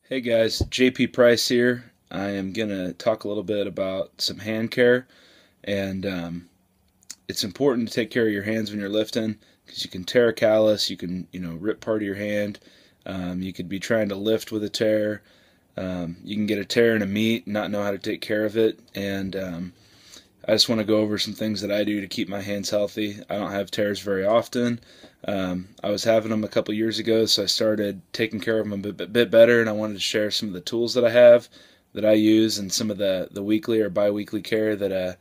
Hey guys, JP Price here. I am going to talk a little bit about some hand care, and it's important to take care of your hands when you're lifting because you can tear a callus, you can rip part of your hand, you could be trying to lift with a tear, you can get a tear in a meat and not know how to take care of it, and I just want to go over some things that I do to keep my hands healthy. I don't have tears very often. I was having them a couple years ago, so I started taking care of them a bit better, and I wanted to share some of the tools that I have, that I use, and some of the weekly or bi-weekly care that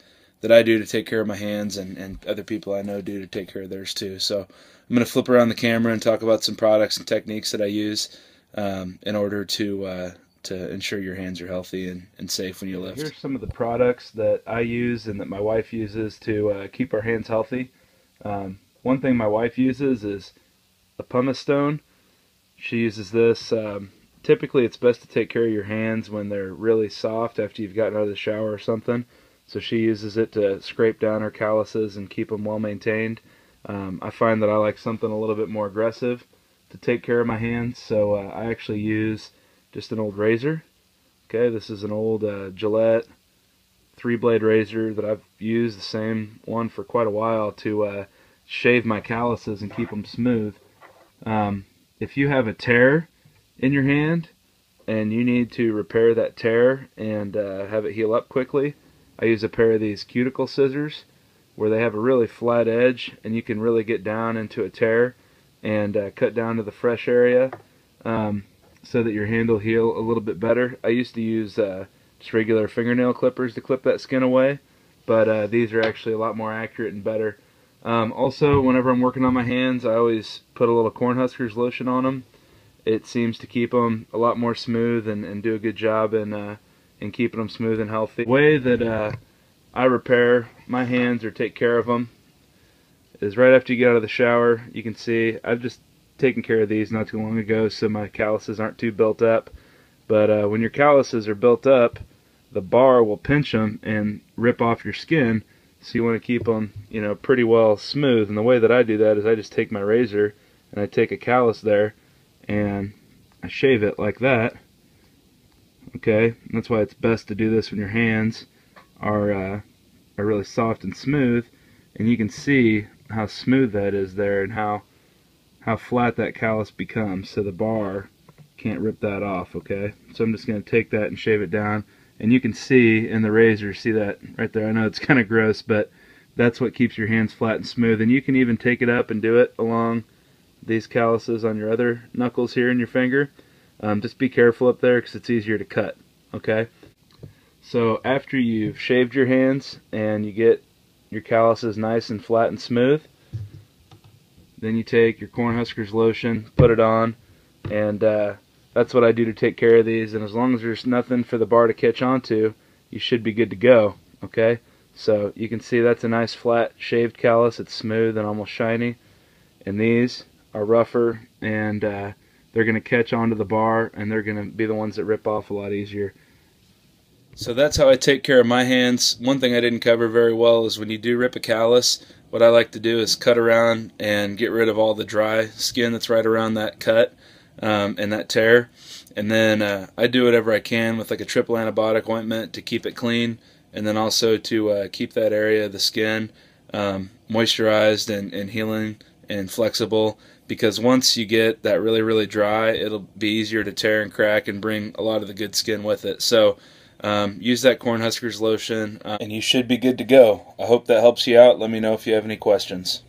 I do to take care of my hands, and other people I know do to take care of theirs too. So I'm going to flip around the camera and talk about some products and techniques that I use in order to ensure your hands are healthy and safe when you lift. Here's some of the products that I use and that my wife uses to keep our hands healthy. One thing my wife uses is a pumice stone. She uses this. Typically it's best to take care of your hands when they're really soft after you've gotten out of the shower or something. So she uses it to scrape down her calluses and keep them well maintained. I find that I like something a little bit more aggressive to take care of my hands, so I actually use just an old razor. Okay, this is an old Gillette 3-blade razor that I've used the same one for quite a while to shave my calluses and keep them smooth. If you have a tear in your hand and you need to repair that tear and have it heal up quickly, I use a pair of these cuticle scissors where they have a really flat edge and you can really get down into a tear and cut down to the fresh area. So that your hand will heal a little bit better. I used to use just regular fingernail clippers to clip that skin away, but these are actually a lot more accurate and better. Also, whenever I'm working on my hands, I always put a little Cornhuskers lotion on them. It seems to keep them a lot more smooth and do a good job in keeping them smooth and healthy. The way that I repair my hands or take care of them is right after you get out of the shower. You can see I've just taken care of these not too long ago so my calluses aren't too built up, but when your calluses are built up, the bar will pinch them and rip off your skin, so you want to keep them pretty well smooth. And the way that I do that is I just take my razor and I take a callus there and I shave it like that. Okay, and that's why it's best to do this when your hands are really soft and smooth, and you can see how smooth that is there and how flat that callus becomes, so the bar can't rip that off. Okay, so I'm just going to take that and shave it down, and you can see in the razor, see that right there. I know it's kind of gross, but that's what keeps your hands flat and smooth. And you can even take it up and do it along these calluses on your other knuckles here in your finger. Just be careful up there because it's easier to cut. Okay, so after you've shaved your hands and you get your calluses nice and flat and smooth, then you take your Cornhuskers lotion, put it on, and that's what I do to take care of these. And as long as there's nothing for the bar to catch onto, you should be good to go. Okay, so you can see that's a nice flat shaved callus. It's smooth and almost shiny. And these are rougher, and they're going to catch onto the bar, and they're going to be the ones that rip off a lot easier. So that's how I take care of my hands. One thing I didn't cover very well is when you do rip a callus, what I like to do is cut around and get rid of all the dry skin that's right around that cut and that tear. And then I do whatever I can with like a triple antibiotic ointment to keep it clean, and then also to keep that area of the skin moisturized and healing and flexible, because once you get that really dry, it'll be easier to tear and crack and bring a lot of the good skin with it. So use that Cornhuskers lotion and you should be good to go. I hope that helps you out. Let me know if you have any questions.